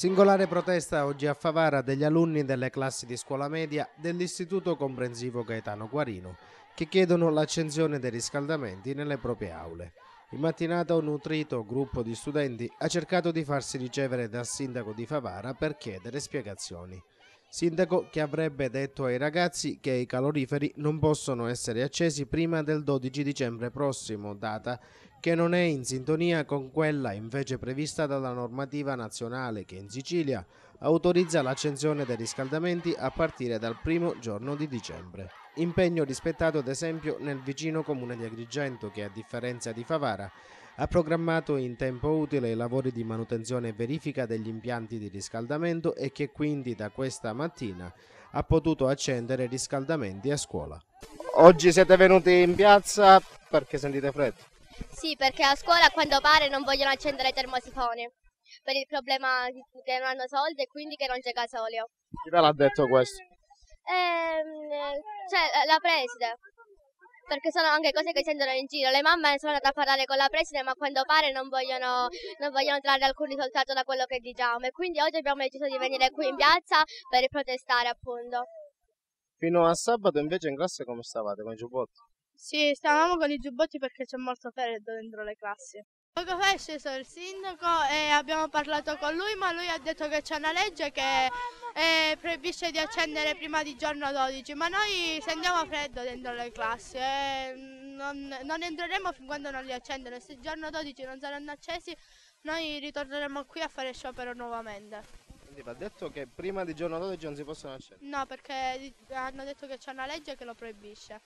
Singolare protesta oggi a Favara degli alunni delle classi di scuola media dell'Istituto Comprensivo Gaetano Guarino, che chiedono l'accensione dei riscaldamenti nelle proprie aule. In mattinata un nutrito gruppo di studenti ha cercato di farsi ricevere dal sindaco di Favara per chiedere spiegazioni. Sindaco che avrebbe detto ai ragazzi che i caloriferi non possono essere accesi prima del 12 dicembre prossimo, data che non è in sintonia con quella invece prevista dalla normativa nazionale che in Sicilia autorizza l'accensione dei riscaldamenti a partire dal primo giorno di dicembre. Impegno rispettato ad esempio nel vicino comune di Agrigento che, a differenza di Favara, ha programmato in tempo utile i lavori di manutenzione e verifica degli impianti di riscaldamento e che quindi da questa mattina ha potuto accendere riscaldamenti a scuola. Oggi siete venuti in piazza perché sentite freddo? Sì, perché a scuola a quanto pare non vogliono accendere i termosifoni per il problema che non hanno soldi e quindi che non c'è gasolio. Chi ve l'ha detto questo? Cioè, la preside, perché sono anche cose che sentono in giro. Le mamme sono andate a parlare con la preside, ma a quanto pare non vogliono trarre alcun risultato da quello che diciamo. E quindi oggi abbiamo deciso di venire qui in piazza per protestare, appunto. Fino a sabato invece in classe come stavate, con i giubbotti? Sì, stavamo con i giubbotti perché c'è molto freddo dentro le classi. Poco fa è sceso il sindaco e abbiamo parlato con lui, ma lui ha detto che c'è una legge che proibisce di accendere prima di giorno 12, ma noi sentiamo freddo dentro le classi e non entreremo fin quando non li accendono. Se il giorno 12 non saranno accesi, noi ritorneremo qui a fare sciopero nuovamente. Quindi va detto che prima di giorno 12 non si possono accendere? No, perché hanno detto che c'è una legge che lo proibisce.